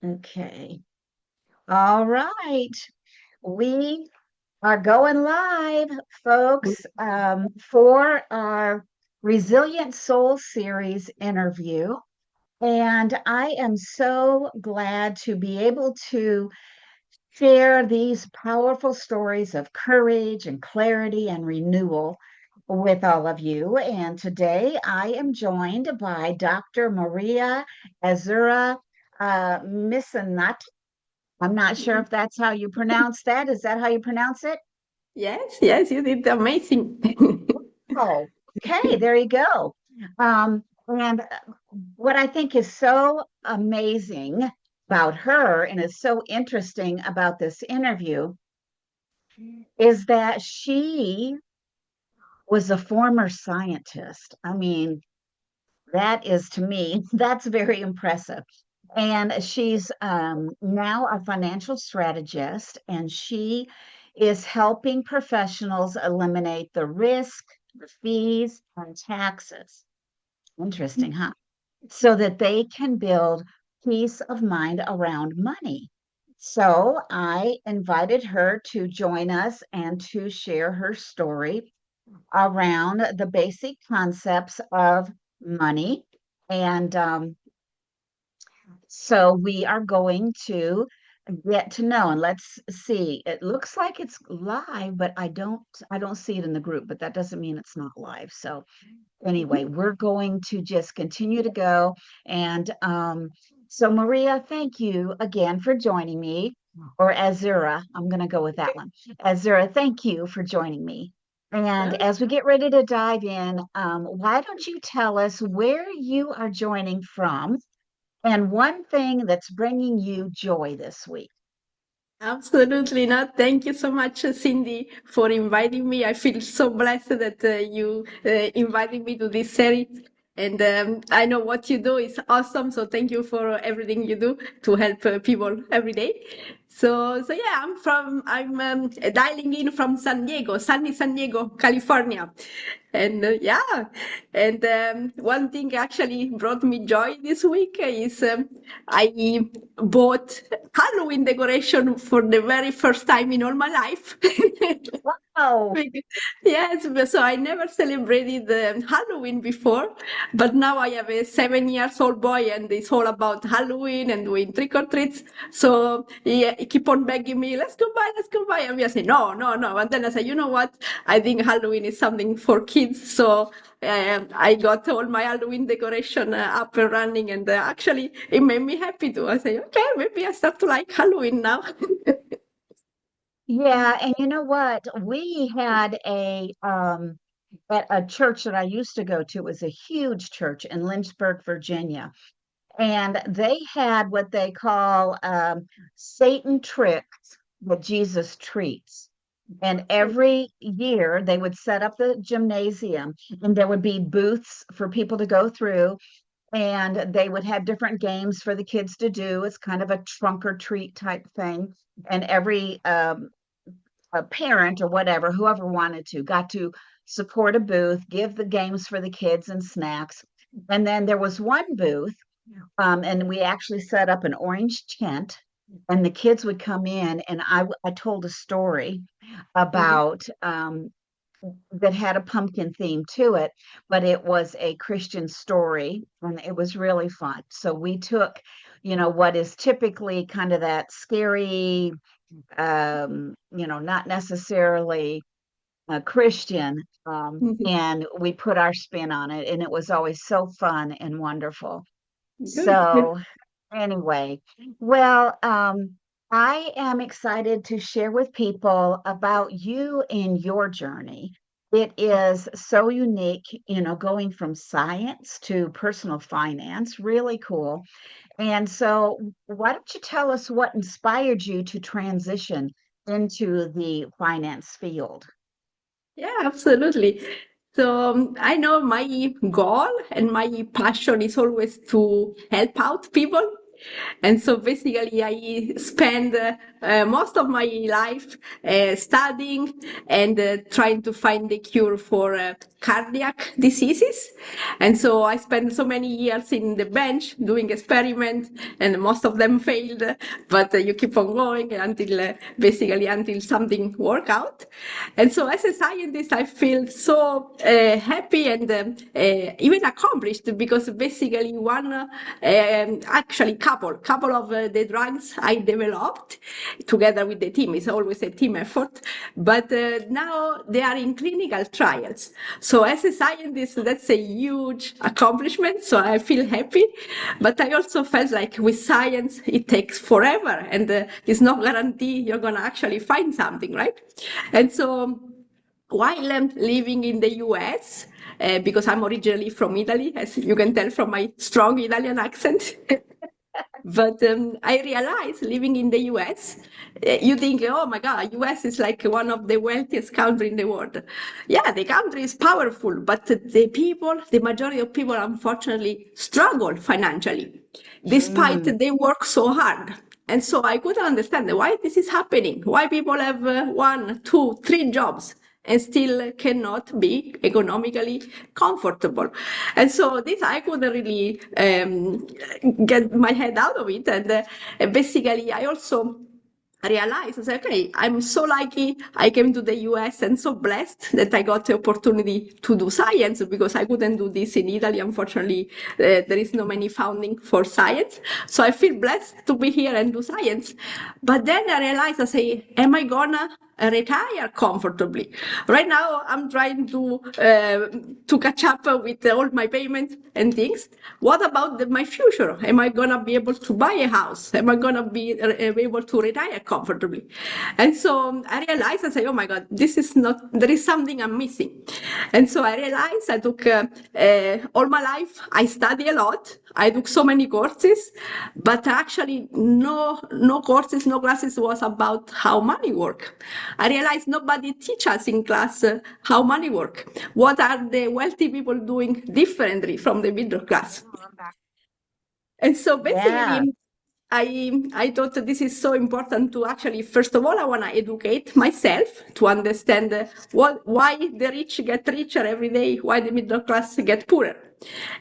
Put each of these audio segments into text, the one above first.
Okay. All right. We are going live, folks, for our Resilient Soul Series interview. And I am so glad to be able to share these powerful stories of courage and clarity and renewal with all of you. And today I am joined by Dr. Maria Azzurra Missinato. I'm not sure if that's how you pronounce that. Is that how you pronounce it? Yes, yes, you did amazing. Oh, okay, there you go. And what I think is so amazing about her and is so interesting about this interview is that she was a former scientist. I mean, that is to me, that's very impressive. And she's now a financial strategist, and she is helping professionals eliminate the risk, the fees, and taxes. Interesting, huh? So that they can build peace of mind around money. So I invited her to join us and to share her story around the basic concepts of money. And so we are going to get to know, and let's see. It looks like it's live, but I don't see it in the group, but that doesn't mean it's not live. So anyway, we're going to just continue to go. And so Maria, thank you again for joining me, or Azura. I'm going to go with that one. Azura, thank you for joining me. And as we get ready to dive in, why don't you tell us where you are joining from and one thing that's bringing you joy this week? Absolutely not. Thank you so much, Cindy, for inviting me. I feel so blessed that you invited me to this series. And I know what you do is awesome. So thank you for everything you do to help people every day. So yeah, I'm dialing in from San Diego, sunny San Diego, California. And and one thing actually brought me joy this week is I bought Halloween decoration for the very first time in all my life. Oh, Yes, so I never celebrated Halloween before, but now I have a 7 years old boy and it's all about Halloween and doing trick or treats. So he keep on begging me, let's go buy. And we say, no, no, no. And then I say, you know what? I think Halloween is something for kids. So I got all my Halloween decoration up and running and actually it made me happy too. I say, okay, maybe I start to like Halloween now. yeah. And you know what? We had at a church that I used to go to. It was a huge church in Lynchburg, Virginia. And they had what they call Satan tricks that Jesus treats. And every year they would set up the gymnasium and there would be booths for people to go through. And they would have different games for the kids to do. It's kind of a trunk or treat type thing. And every a parent or whatever, whoever wanted to, got to support a booth, give the games for the kids and snacks. And then there was one booth, and we actually set up an orange tent, and the kids would come in, and I told a story about that had a pumpkin theme to it, but it was a Christian story, and it was really fun. So we took, what is typically kind of that scary, not necessarily a Christian, and we put our spin on it, and it was always so fun and wonderful. Good, good. So, anyway, well, I am excited to share with people about you and your journey. It is so unique, going from science to personal finance, really cool. And so, why don't you tell us what inspired you to transition into the finance field? Yeah, absolutely. So I know my goal and my passion is always to help out people. And so basically, I spend most of my life studying and trying to find the cure for cardiac diseases. And so I spent so many years in the bench doing experiments, and most of them failed, but you keep on going until basically until something work out. And so as a scientist, I feel so happy and even accomplished because basically one actually couple of the drugs I developed together with the team. It's always a team effort, but now they are in clinical trials. So as a scientist, that's a huge accomplishment. So I feel happy, but I also felt like with science, it takes forever and it's not guarantee you're going to actually find something, right? And so while I'm living in the US, because I'm originally from Italy, as you can tell from my strong Italian accent. But I realized living in the US, you think, oh my God, US is like one of the wealthiest countries in the world. Yeah, the country is powerful, but the people, the majority of people, unfortunately, struggle financially, despite Mm. they work so hard. And so I couldn't understand why this is happening, why people have one, two, three jobs and still cannot be economically comfortable. And so this I couldn't really get my head out of it. And basically, I also realized, I said, okay, I'm so lucky I came to the US and so blessed that I got the opportunity to do science because I couldn't do this in Italy. Unfortunately, there is no many funding for science. So I feel blessed to be here and do science. But then I realized, I say, am I gonna retire comfortably? Right now, I'm trying to catch up with all my payments and things. What about my future? Am I gonna be able to buy a house? Am I gonna be able to retire comfortably? And so I realized, I say, oh my God, this is not. There is something I'm missing. And so I realized I took all my life. I study a lot. I took so many courses, but actually no courses, no classes was about how money work. I realized nobody teach us in class how money work. What are the wealthy people doing differently from the middle class? And so Yeah. basically, I thought that this is so important to actually, first of all, I want to educate myself to understand why the rich get richer every day, why the middle class get poorer.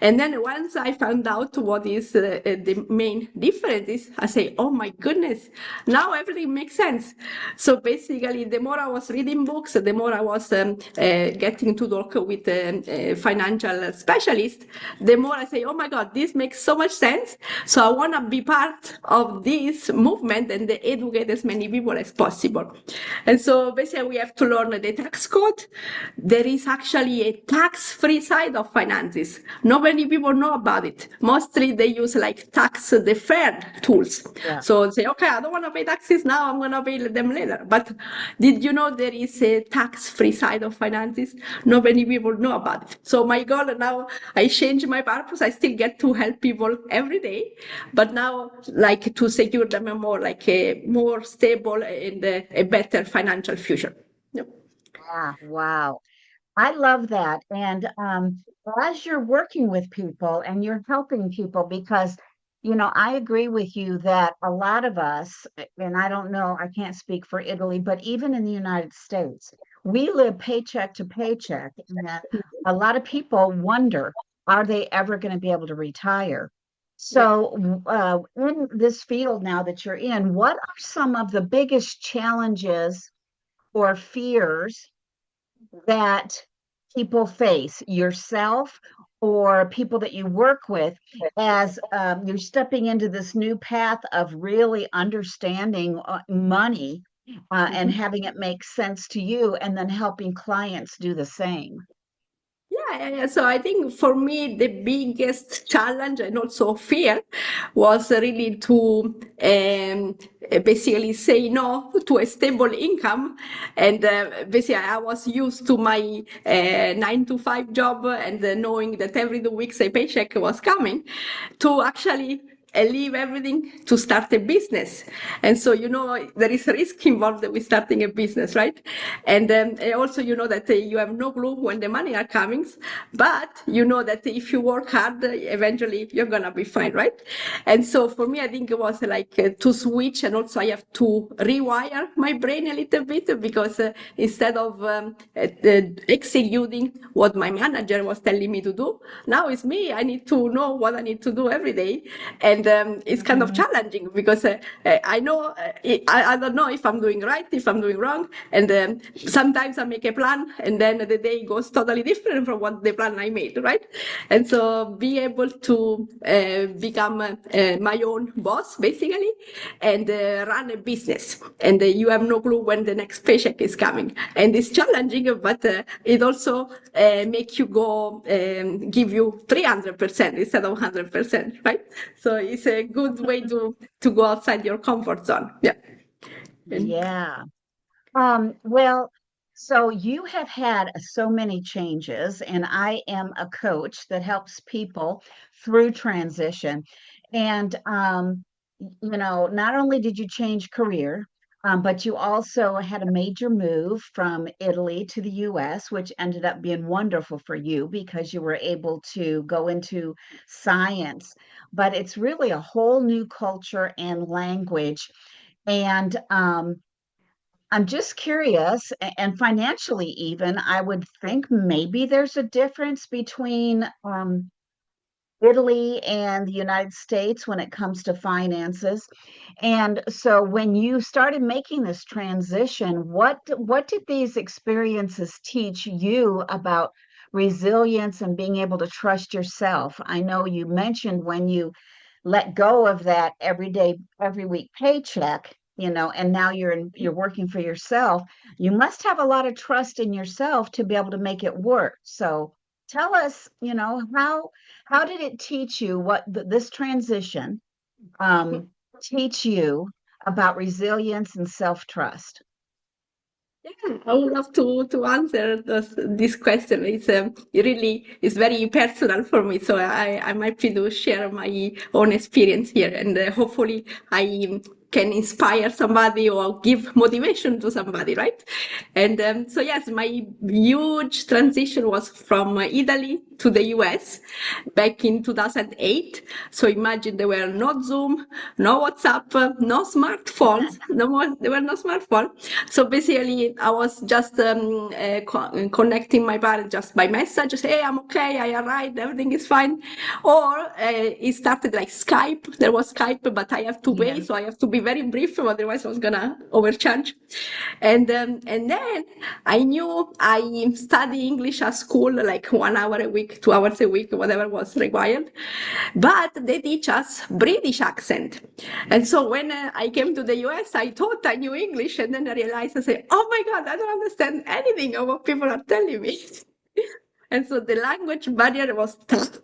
And then once I found out what is the main difference is, I say, oh my goodness, now everything makes sense. So basically, the more I was reading books, the more I was getting to talk with financial specialists, the more I say, oh my God, this makes so much sense. So I want to be part of this movement and educate as many people as possible. And so basically, we have to learn the tax code. There is actually a tax-free side of finances. Not many people know about it. Mostly they use like tax deferred tools. Yeah. So say, okay, I don't want to pay taxes now, I'm going to pay them later. But did you know there is a tax-free side of finances? Not many people know about it. So my goal now, I change my purpose. I still get to help people every day, but now like to secure them a more like a more stable and a better financial future. Yep. Yeah. Wow. I love that. And as you're working with people and you're helping people, because, I agree with you that a lot of us, and I don't know, I can't speak for Italy, but even in the United States, we live paycheck to paycheck. And a lot of people wonder, are they ever going to be able to retire? Yeah. So, in this field now that you're in, what are some of the biggest challenges or fears that people face, yourself or people that you work with, as you're stepping into this new path of really understanding money and Mhm. having it make sense to you, and then helping clients do the same. Yeah. So I think for me, the biggest challenge and also fear was really to basically say no to a stable income. And basically, I was used to my 9 to 5 job and knowing that every 2 weeks a paycheck was coming to actually leave everything to start a business. And so, there is risk involved with starting a business, right? And also, that you have no clue when the money are coming, but you know that if you work hard, eventually you're going to be fine, right? And so for me, I think it was like to switch, and also I have to rewire my brain a little bit, because instead of executing what my manager was telling me to do, now it's me. I need to know what I need to do every day. And it's kind of Mhm. challenging, because I know, I don't know if I'm doing right, if I'm doing wrong. And sometimes I make a plan, and then the day goes totally different from what the plan I made, right? And so be able to become my own boss, basically, and run a business. And you have no clue when the next paycheck is coming. And it's challenging, but it also make you go, give you 300% instead of 100%, right? So it's a good way to go outside your comfort zone. Yeah. And Yeah. Well, so you have had so many changes, and I am a coach that helps people through transition. And not only did you change career, but you also had a major move from Italy to the US, which ended up being wonderful for you because you were able to go into science. But it's really a whole new culture and language. And I'm just curious, and financially, even, I would think maybe there's a difference between Italy and the United States when it comes to finances. And so when you started making this transition, what did these experiences teach you about resilience and being able to trust yourself? I know you mentioned when you let go of that every week paycheck, and now you're working for yourself. You must have a lot of trust in yourself to be able to make it work. So tell us, how did it teach you this transition teach you about resilience and self-trust? yeah, I would love to answer this question. It really is very personal for me, so I'm happy to share my own experience here, and hopefully I can inspire somebody or give motivation to somebody, right? And so yes, my huge transition was from Italy to the US back in 2008. So imagine there were no Zoom, no WhatsApp, no smartphones, no more, there were no smartphones. So basically, I was just connecting my parents just by message, say, hey, I'm okay, I arrived, everything is fine. Or it started like Skype. There was Skype, but I have to pay, Yeah. so I have to be very brief, otherwise I was gonna overcharge. And then I knew I study English at school, like 1 hour a week, 2 hours a week, whatever was required. But they teach us British accent. And so when I came to the US, I thought I knew English, and then I realized, I said, oh my God, I don't understand anything of what people are telling me. And so the language barrier was tough.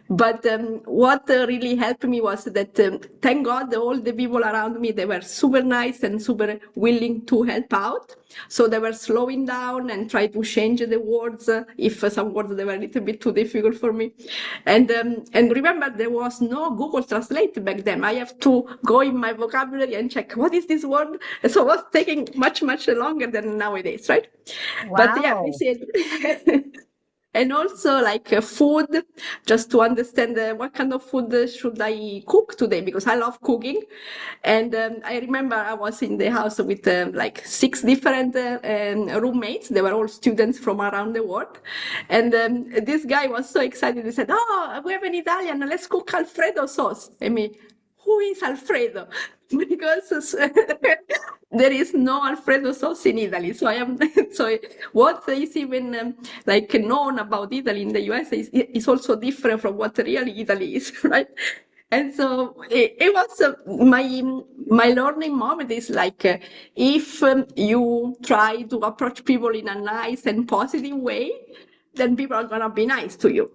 But what really helped me was that, thank God, all the people around me, they were super nice and super willing to help out. So they were slowing down and try to change the words if some words they were a little bit too difficult for me. And remember, there was no Google Translate back then. I have to go in my vocabulary and check what is this word. So it was taking much longer than nowadays, right? But yeah, Wow. basically. And also like food, just to understand what kind of food should I cook today, because I love cooking. And I remember I was in the house with like 6 different roommates. They were all students from around the world. And this guy was so excited. He said, oh, we have an Italian, let's cook Alfredo sauce. I mean, who is Alfredo? Because there is no Alfredo sauce in Italy. So I am so what is even like known about Italy in the US is also different from what really Italy is, right? And so it was my learning moment is like if you try to approach people in a nice and positive way, then people are gonna be nice to you.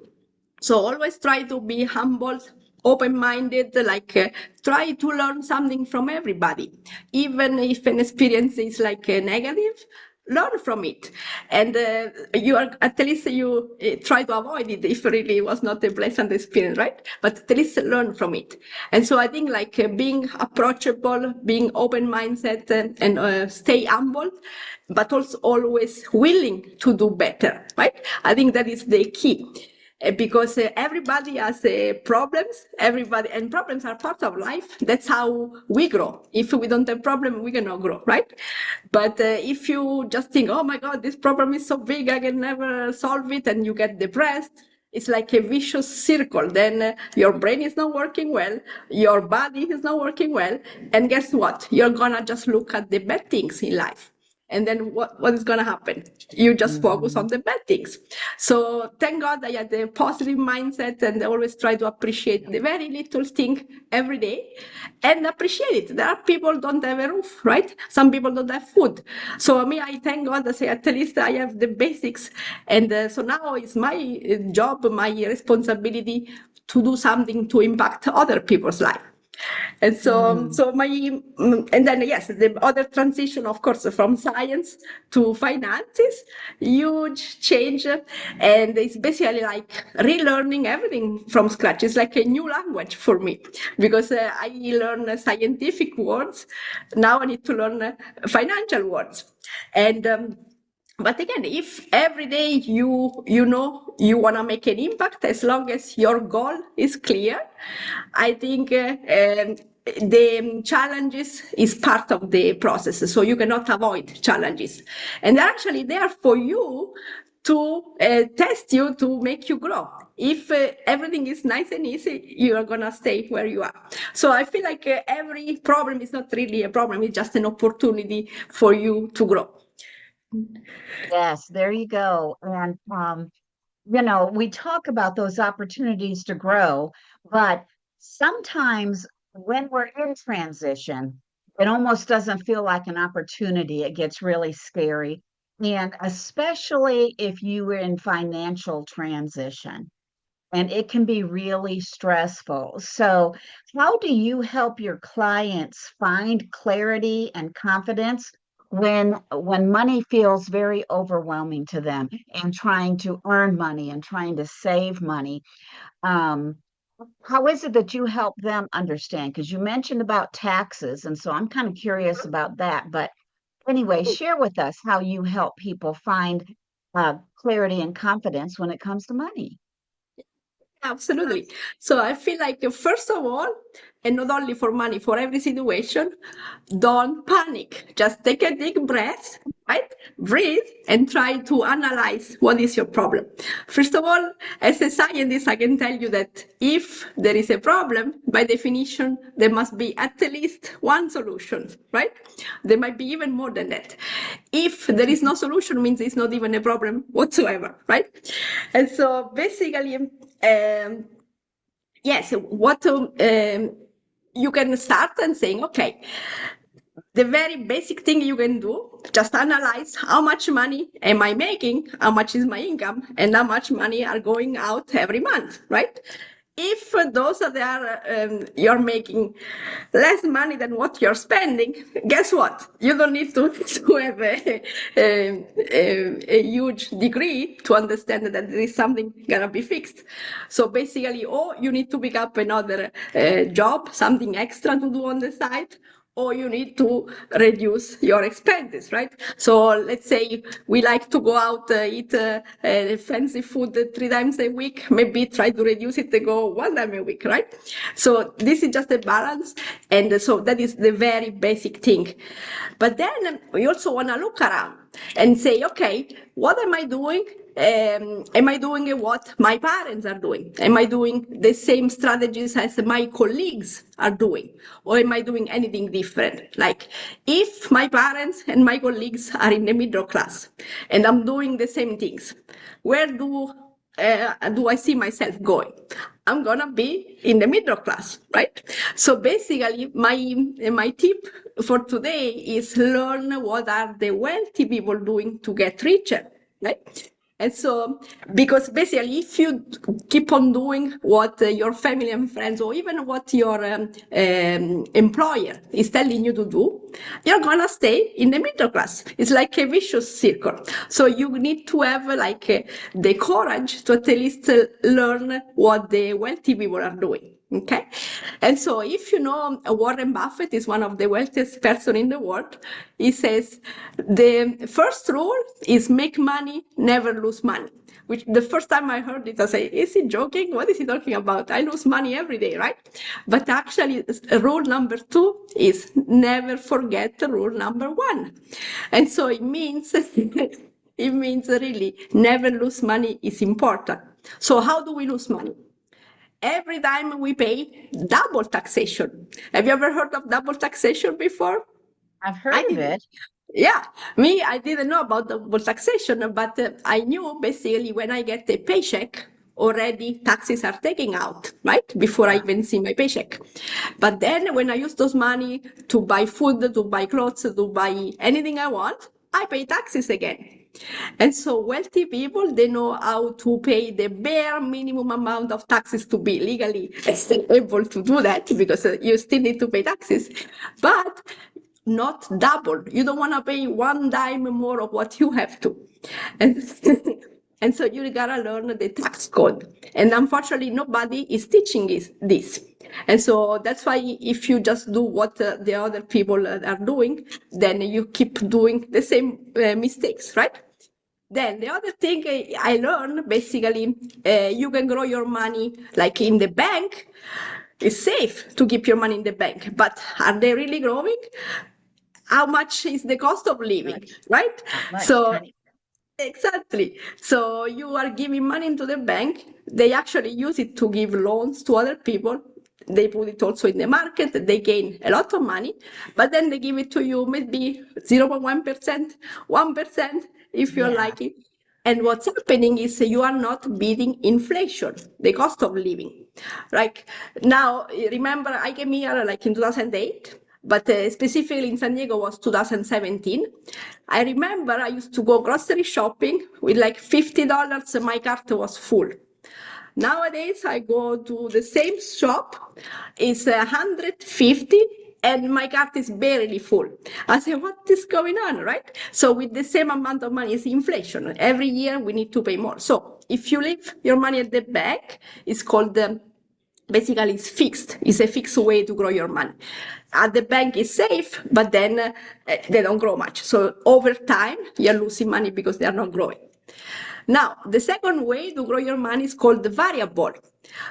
So always try to be humble, open-minded, like try to learn something from everybody. Even if an experience is like negative, learn from it. And you are, at least you try to avoid it if really it was not a pleasant experience, right? But at least learn from it. And so I think like being approachable, being open mindset, and stay humble, but also always willing to do better, right? I think that is the key. Because everybody has problems, everybody, and problems are part of life. That's how we grow. If we don't have problem, we cannot grow, right? But if you just think, oh my God, this problem is so big, I can never solve it, and you get depressed, it's like a vicious circle. Then your brain is not working well, your body is not working well, and guess what? You're gonna just look at the bad things in life. And then what is going to happen? You just focus Hmm. on the bad things. So thank God I had a positive mindset, and I always try to appreciate the very little thing every day and appreciate it. There are people don't have a roof, right? Some people don't have food. So me, I thank God. I say at least I have the basics. And so now it's my job, my responsibility to do something to impact other people's life. And so, Hmm. so my, and then yes, the other transition, of course, from science to finances, huge change, and it's basically like relearning everything from scratch. It's like a new language for me because I learn scientific words. Now I need to learn financial words, and. But again, if every day you know you want to make an impact, as long as your goal is clear, I think the challenges is part of the process. So you cannot avoid challenges, and they're actually there for you to test you, to make you grow. If everything is nice and easy, you are gonna stay where you are. So I feel like every problem is not really a problem; it's just an opportunity for you to grow. Yes, there you go. And you know, we talk about those opportunities to grow, but sometimes when we're in transition, it almost doesn't feel like an opportunity. It gets really scary. And especially if you were in financial transition, and it can be really stressful. So, how do you help your clients find clarity and confidence when money feels very overwhelming to them and trying to earn money and trying to save money? Um, how is it that you help them understand? Because you mentioned about taxes, and so I'm kind of curious about that. But anyway, share with us how you help people find clarity and confidence when it comes to money. Absolutely. So I feel like, first of all, and not only for money, for every situation, don't panic. Just take a deep breath, right? Breathe and try to analyze what is your problem. First of all, as a scientist, I can tell you that if there is a problem, by definition, there must be at least one solution, right? There might be even more than that. If there is no solution, means it's not even a problem whatsoever, right? And so basically, yes, what you can start and saying, okay, the very basic thing you can do, just analyze how much money am I making, how much is my income, and how much money are going out every month, right? If those are there, you're making less money than what you're spending, guess what? You don't need to have a huge degree to understand that there is something gonna be fixed. So basically, or you need to pick up another job, something extra to do on the side, or you need to reduce your expenses, right? So let's say we like to go out, eat fancy food 3 times a week, maybe try to reduce it to go 1 time a week, right? So this is just a balance. And so that is the very basic thing. But then we also want to look around and say, okay, what am I doing? Am I doing what my parents are doing? Am I doing the same strategies as my colleagues are doing? Or am I doing anything different? Like if my parents and my colleagues are in the middle class and I'm doing the same things, where do I see myself going? I'm gonna be in the middle class, right? So basically, my tip for today is learn what are the wealthy people doing to get richer, right? And so, because basically, if you keep on doing what your family and friends, or even what your employer is telling you to do, you're gonna stay in the middle class. It's like a vicious circle. So you need to have the courage to at least learn what the wealthy people are doing. Okay. And so if you know Warren Buffett is one of the wealthiest person in the world, he says the first rule is make money, never lose money. Which the first time I heard it, I say, is he joking? What is he talking about? I lose money every day, right? But actually, rule number two is never forget rule number one. And so it means, it means really never lose money is important. So how do we lose money? Every time we pay double taxation. Have you ever heard of double taxation before? I've I heard of didn't. it. Yeah, I didn't know about double taxation, but I knew basically when I get a paycheck, already taxes are taken out, right? Before I Yeah. even see my paycheck. But then when I use those money to buy food, to buy clothes, to buy anything I want, I pay taxes again. And so wealthy people, they know how to pay the bare minimum amount of taxes to be legally able to do that because you still need to pay taxes, but not double. You don't want to pay one dime more of what you have to. And, and so you gotta learn the tax code. And unfortunately, nobody is teaching this. And so that's why if you just do what the other people are doing, then you keep doing the same mistakes, right? Then the other thing I learned basically, you can grow your money like in the bank. It's safe to keep your money in the bank, but are they really growing? How much is the cost of living, Much, right? not much, So tiny. exactly. So you are giving money into the bank. They actually use it to give loans to other people. They put it also in the market. They gain a lot of money, but then they give it to you maybe 0.1%, 1% if you're Yeah. lucky. And what's happening is you are not beating inflation, the cost of living. Like now, remember I came here like in 2008, but specifically in San Diego was 2017. I remember I used to go grocery shopping with like $50 and my cart was full. Nowadays, I go to the same shop, it's 150, and my cart is barely full. I say, what is going on, right? So with the same amount of money, it's inflation. Every year we need to pay more. So if you leave your money at the bank, it's called basically it's fixed. It's a fixed way to grow your money. At the bank is safe, but then they don't grow much. So over time, you're losing money because they are not growing. Now, the second way to grow your money is called the variable.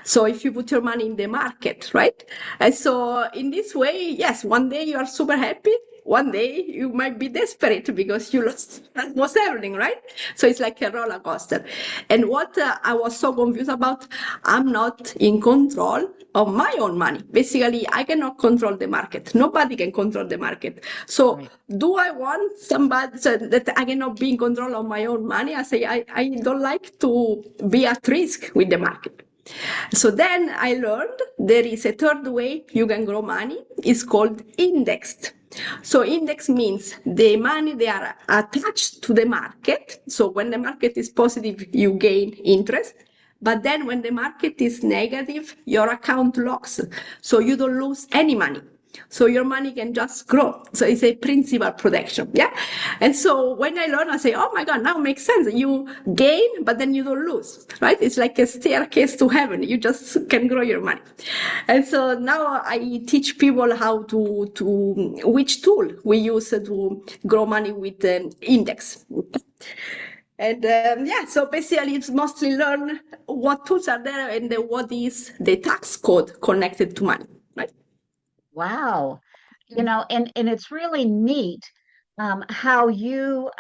So if you put your money in the market, right? And so in this way, yes, one day you are super happy. One day you might be desperate because you lost almost everything, right? So it's like a roller coaster. And what I was so confused about, I'm not in control of my own money. Basically, I cannot control the market. Nobody can control the market. So Right. do I want somebody so that I cannot be in control of my own money? I say I don't like to be at risk with the market. So then I learned there is a third way you can grow money. It's called indexed. So index means the money they are attached to the market. So when the market is positive, you gain interest. But then when the market is negative, your account locks. So you don't lose any money. So your money can just grow. So it's a principal protection. Yeah. And so when I learn, I say, oh my God, now it makes sense. You gain, but then you don't lose, right? It's like a staircase to heaven. You just can grow your money. And so now I teach people how which tool we use to grow money with index. And yeah, so basically it's mostly learn what tools are there and what is the tax code connected to money, right? Wow. And it's really neat how your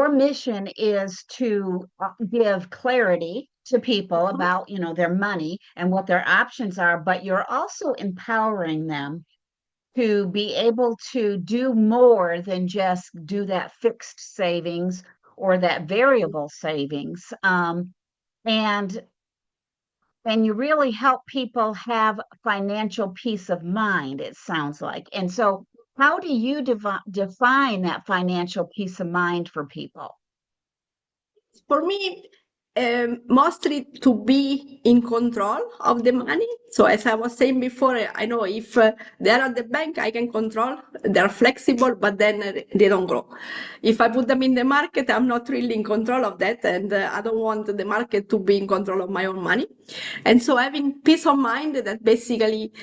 mission is to give clarity to people about, their money and what their options are, but you're also empowering them to be able to do more than just do that fixed savings or that variable savings. And and you really help people have financial peace of mind, it sounds like. And so, how do you define that financial peace of mind for people? For me, mostly to be in control of the money. So as I was saying before, I know if they're at the bank, I can control. They're flexible, but then they don't grow. If I put them in the market, I'm not really in control of that, and I don't want the market to be in control of my own money. And so having peace of mind that basically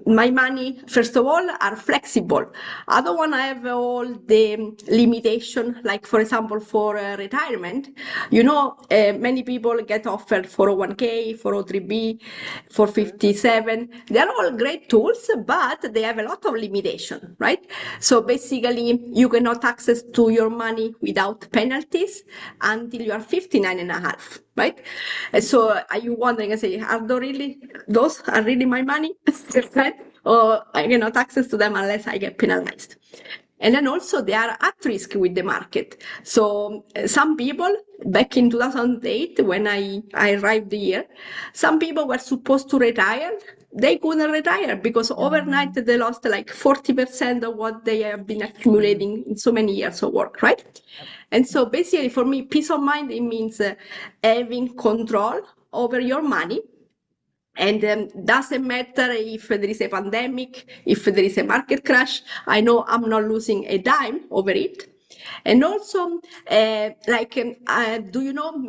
my money, first of all, are flexible. I don't want to have all the limitation, like for example, for retirement. Many people get offered 401k, 403b, Mhm. 457. They're all great tools, but they have a lot of limitation, right? So basically, you cannot access to your money without penalties until you are 59 and a half, right? And so are you wondering, I say, those are really my money? Right? Or I cannot access to them unless I get penalized. And then also they are at risk with the market. So some people back in 2008, when I arrived here, some people were supposed to retire. They couldn't retire because overnight Um, they lost like 40% of what they have been mm, accumulating in so many years of work, right? yep. And so basically for me, peace of mind, it means having control over your money, and doesn't matter if there is a pandemic, if there is a market crash, I know I'm not losing a dime over it. And also, do you know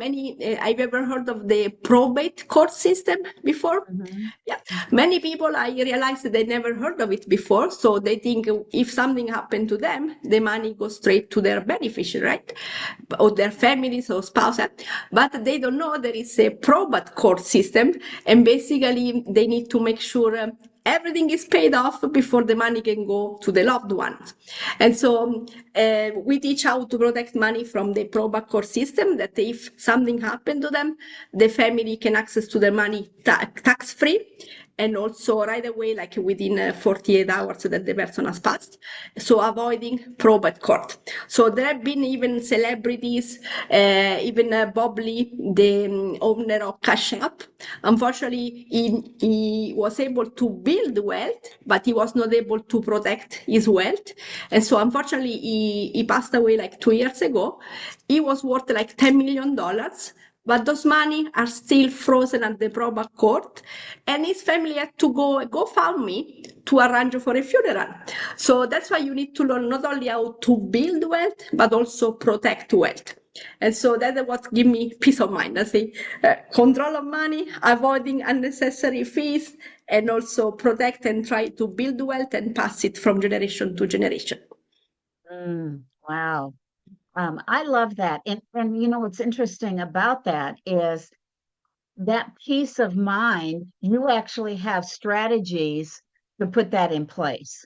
I've ever heard of the probate court system before? Mhm. Yeah, Mhm. many people I realized they never heard of it before, so they think if something happened to them, the money goes straight to their beneficiary, right? Or their families or spouses. But they don't know there is a probate court system, and basically they need to make sure everything is paid off before the money can go to the loved ones. And so we teach how to protect money from the probate court system, that if something happened to them, the family can access to their money tax free, and also right away, like within 48 hours that the person has passed. So avoiding probate court. So there have been even celebrities, even Bob Lee, the owner of Cash App. Unfortunately, he was able to build wealth, but he was not able to protect his wealth. And so unfortunately, he passed away like 2 years ago. He was worth like $10 million, but those money are still frozen at the probate court, and his family had to go find me to arrange for a funeral. So that's why you need to learn not only how to build wealth, but also protect wealth. And so that's what give me peace of mind. I say control of money, avoiding unnecessary fees, and also protect and try to build wealth and pass it from generation to generation. Wow. I love that. And you know what's interesting about that is that peace of mind, you actually have strategies to put that in place,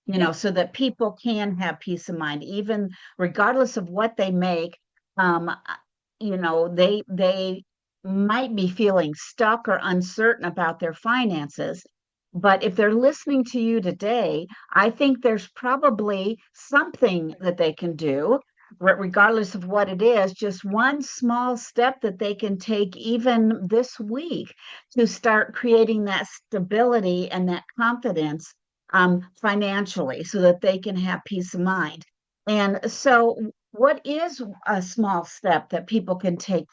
Yeah. so that people can have peace of mind, even regardless of what they make. They might be feeling stuck or uncertain about their finances. But if they're listening to you today, I think there's probably something that they can do regardless of what it is, just one small step that they can take even this week to start creating that stability and that confidence financially so that they can have peace of mind. And so, what is a small step that people can take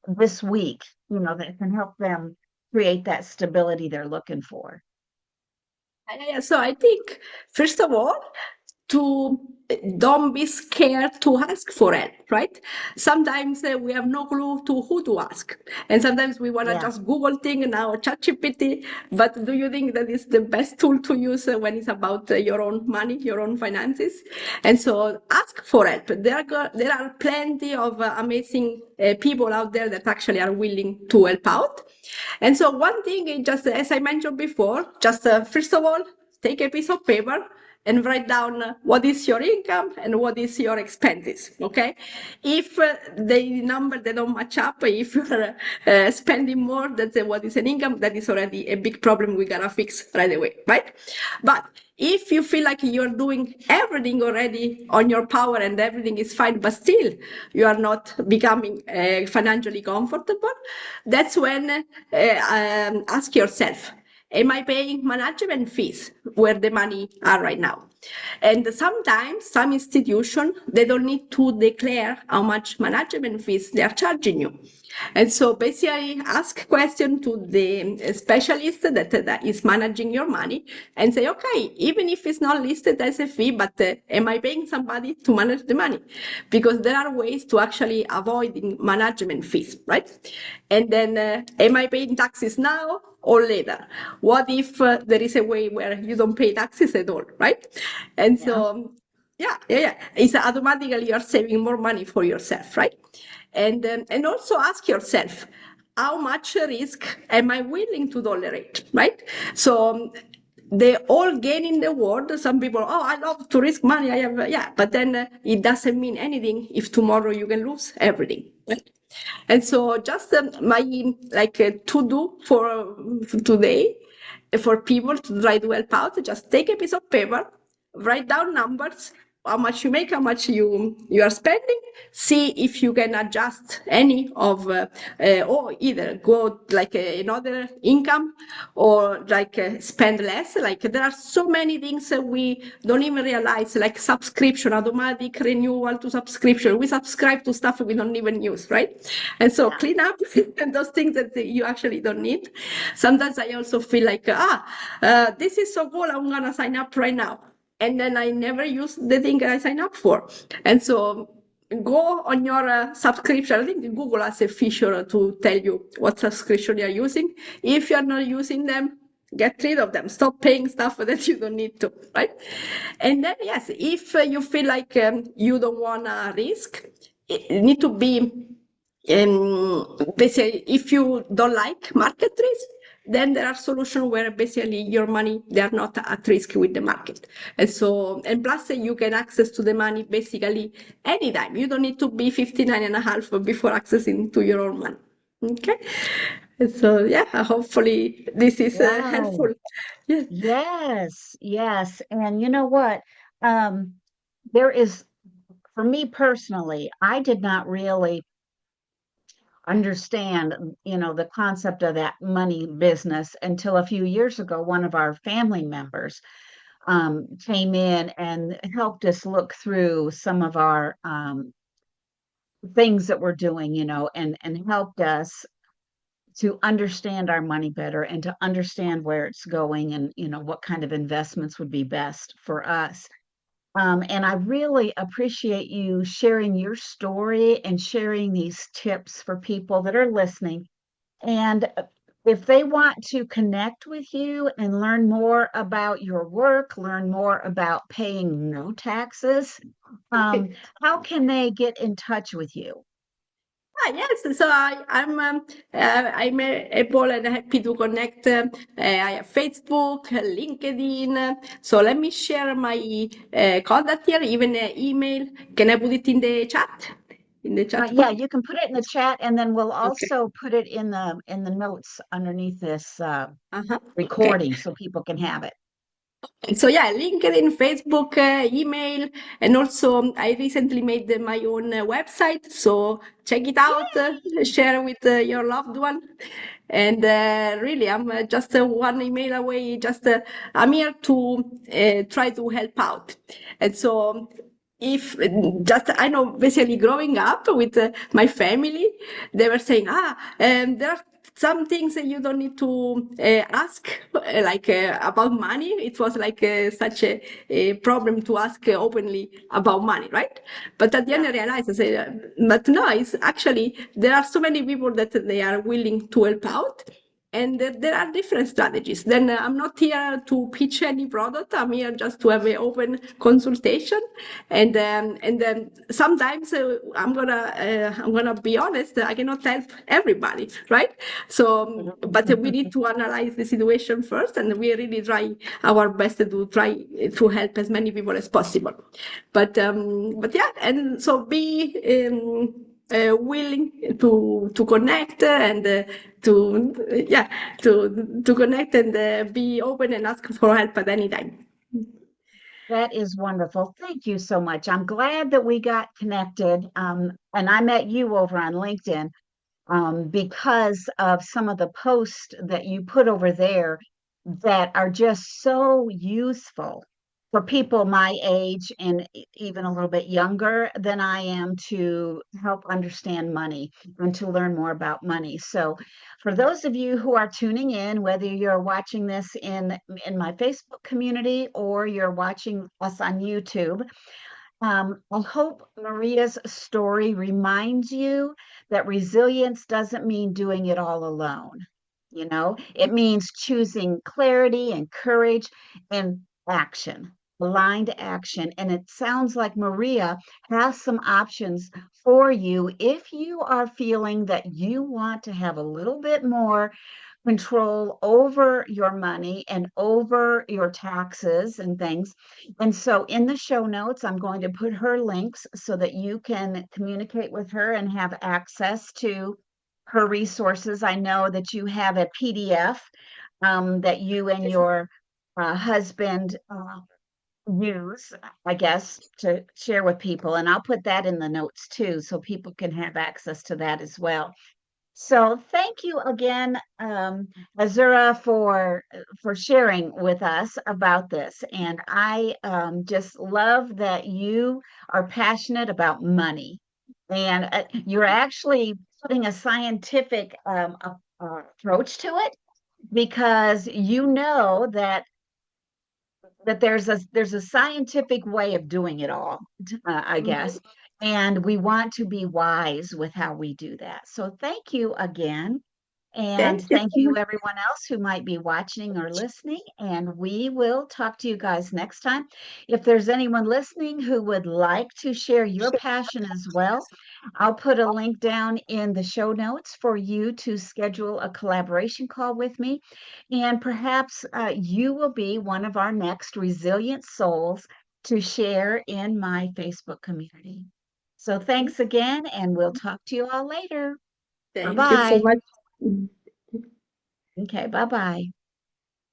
this week, that can help them create that stability they're looking for? Yeah, so I think, first of all, to don't be scared to ask for help, right? Sometimes we have no clue to who to ask, and sometimes we want to Yeah. just Google thing now, ChatGPT. But do you think that is the best tool to use when it's about your own money, your own finances? And so ask for help. There are plenty of amazing people out there that actually are willing to help out. And so one thing is just, as I mentioned before, just first of all, take a piece of paper and write down what is your income and what is your expenses. Okay, if the number they don't match up, if you're spending more than what is an income, that is already a big problem we gotta fix right away, right? But if you feel like you're doing everything already on your power and everything is fine, but still you are not becoming financially comfortable, that's when ask yourself, am I paying management fees where the money are right now? And sometimes some institutions, they don't need to declare how much management fees they are charging you. And so basically ask question to the specialist that is managing your money and say, okay, even if it's not listed as a fee, but am I paying somebody to manage the money? Because there are ways to actually avoid management fees, right? And then, am I paying taxes now or later? What if there is a way where you don't pay taxes at all, right? And Yeah. so, yeah. It's automatically you're saving more money for yourself, right? And also ask yourself, how much risk am I willing to tolerate, right? So they all gain in the world. Some people, oh, I love to risk money. I have, yeah, but then it doesn't mean anything if tomorrow you can lose everything. Right? And so just my like to do for today for people to try to help out, just take a piece of paper, write down numbers, how much you make, how much you are spending, see if you can adjust any of or either go like another income or like spend less. Like there are so many things that we don't even realize, like subscription, automatic renewal to subscription. We subscribe to stuff we don't even use, right? And so Yeah. clean up and those things that you actually don't need. Sometimes I also feel like, this is so cool, I'm gonna sign up right now. And then I never use the thing I sign up for. And so go on your subscription. I think Google has a feature to tell you what subscription you're using. If you're not using them, get rid of them. Stop paying stuff that you don't need to, right? And then, yes, if you feel like you don't want to risk, it need to be basically, if you don't like market risk, then there are solutions where basically your money, they are not at risk with the market. And so, and plus you can access to the money basically anytime. You don't need to be 59 and a half before accessing to your own money. Okay. And so, yeah, hopefully this is Wow. helpful. Yeah. Yes, yes. And you know what? Um, there is, for me personally, I did not really understand, the concept of that money business until a few years ago. One of our family members came in and helped us look through some of our things that we're doing, and helped us to understand our money better and to understand where it's going and, what kind of investments would be best for us. And I really appreciate you sharing your story and sharing these tips for people that are listening. And if they want to connect with you and learn more about your work, learn more about paying no taxes, um, how can they get in touch with you? Yes, so I'm able and happy to connect. I have Facebook, LinkedIn. So let me share my contact here, even email. Can I put it in the chat? In the chat Yeah, box? you can put it in the chat, and then we'll Okay. also put it in the notes underneath this Uh-huh. Okay. recording so people can have it. So yeah, LinkedIn, Facebook, email, and also I recently made my own website. So check it out, share with your loved one. And really, I'm just one email away. Just I'm here to try to help out. And so if just I know basically growing up with my family, they were saying, there are some things that you don't need to ask like about money. It was like such a problem to ask openly about money, right? But at the end Yeah. I realized, I said, but no, it's actually there are so many people that they are willing to help out, and there are different strategies. Then I'm not here to pitch any product. I'm here just to have an open consultation. And then sometimes I'm gonna be honest. I cannot help everybody, right? So, but we need to analyze the situation first, and we really try our best to try to help as many people as possible. But yeah, and so be. Willing to connect and to yeah to connect and be open and ask for help at any time. That is wonderful. Thank you so much. I'm glad that we got connected. And I met you over on LinkedIn because of some of the posts that you put over there. that are just so useful for people my age and even a little bit younger than I am to help understand money and to learn more about money. So, for those of you who are tuning in, whether you're watching this in my Facebook community or you're watching us on YouTube, I hope Maria's story reminds you that resilience doesn't mean doing it all alone. You know, it means choosing clarity and courage and action, aligned action. And it sounds like Maria has some options for you if you are feeling that you want to have a little bit more control over your money and over your taxes and things. And so in the show notes, I'm going to put her links so that you can communicate with her and have access to her resources. I know that you have a PDF that you and your husband use, I guess, to share with people. And I'll put that in the notes too, so people can have access to that as well. So thank you again, Azzurra, for sharing with us about this. And I just love that you are passionate about money, and you're actually putting a scientific approach to it because you know that there's a scientific way of doing it all, I Mhm. guess. And we want to be wise with how we do that. So thank you again. And Thank you thank so you, much. everyone else who might be watching or listening. And we will talk to you guys next time. If there's anyone listening who would like to share your passion as well, I'll put a link down in the show notes for you to schedule a collaboration call with me. And perhaps you will be one of our next resilient souls to share in my Facebook community. So thanks again, and we'll talk to you all later. Bye Thank you so bye. much. Okay, bye bye.